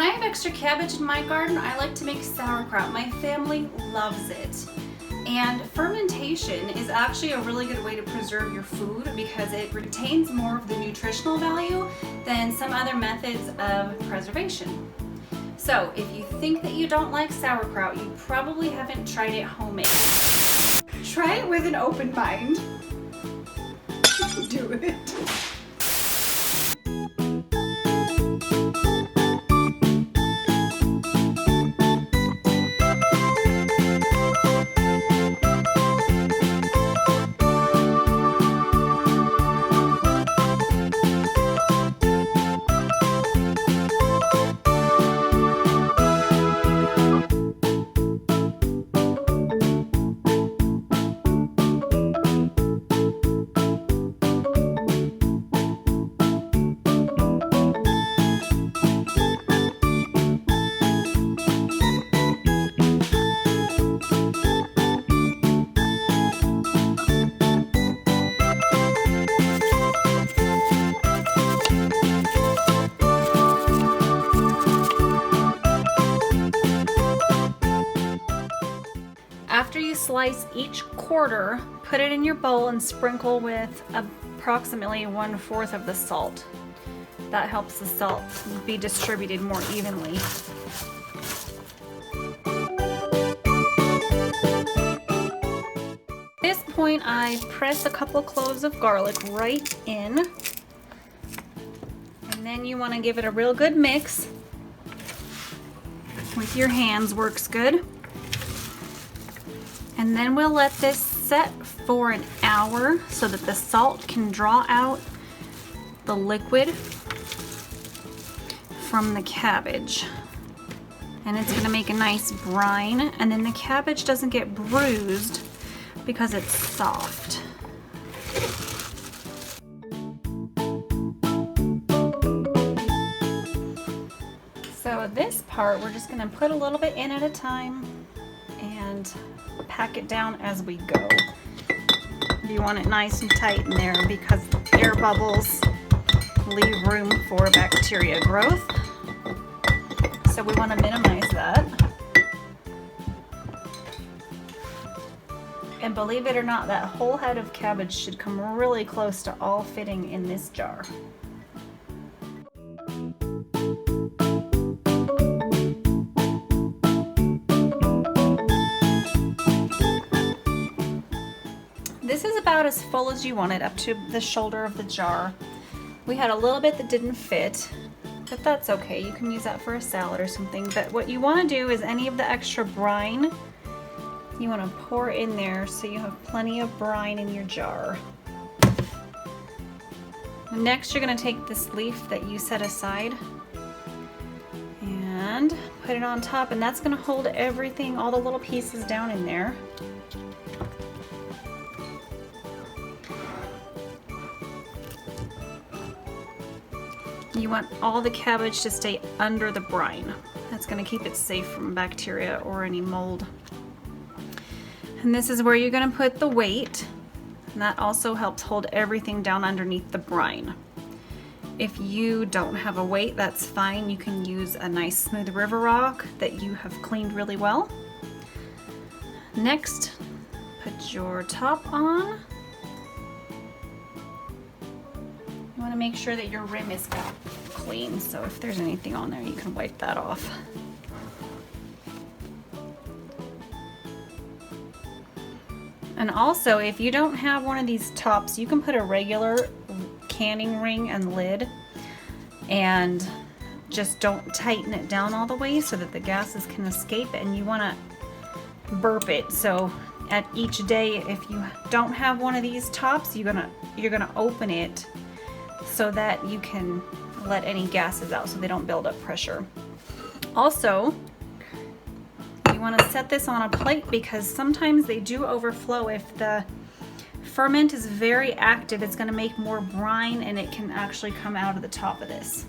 I have extra cabbage in my garden, I like to make sauerkraut. My family loves it. And fermentation is actually a really good way to preserve your food because it retains more of the nutritional value than some other methods of preservation. So if you think that you don't like sauerkraut, you probably haven't tried it homemade. Try it with an open mind. Do it. After you slice each quarter, put it in your bowl and sprinkle with approximately 1/4 of the salt. That helps the salt be distributed more evenly. At this point, I press a couple cloves of garlic right in. And then you want to give it a real good mix. With your hands works good. And then we'll let this set for an hour so that the salt can draw out the liquid from the cabbage. And it's gonna make a nice brine, and then the cabbage doesn't get bruised because it's soft. So this part, we're just gonna put a little bit in at a time and pack it down as we go. You want it nice and tight in there because air bubbles leave room for bacteria growth. So we want to minimize that. And believe it or not, that whole head of cabbage should come really close to all fitting in this jar. This is about as full as you want it, up to the shoulder of the jar. We had a little bit that didn't fit, but that's okay. You can use that for a salad or something. But what you want to do is any of the extra brine, you want to pour in there so you have plenty of brine in your jar. Next, you're going to take this leaf that you set aside and put it on top, and that's going to hold everything, all the little pieces down in there. You want all the cabbage to stay under the brine. That's going to keep it safe from bacteria or any mold. And this is where you're going to put the weight. And that also helps hold everything down underneath the brine. If you don't have a weight, that's fine. You can use a nice smooth river rock that you have cleaned really well. Next, put your top on. You want to make sure that your rim is clean, so if there's anything on there, you can wipe that off. And also, if you don't have one of these tops, you can put a regular canning ring and lid, and just don't tighten it down all the way so that the gases can escape, and you want to burp it. So at each day, if you don't have one of these tops, you're gonna open it so that you can let any gases out so they don't build up pressure. Also, you want to set this on a plate because sometimes they do overflow. If the ferment is very active, it's going to make more brine and it can actually come out of the top of this.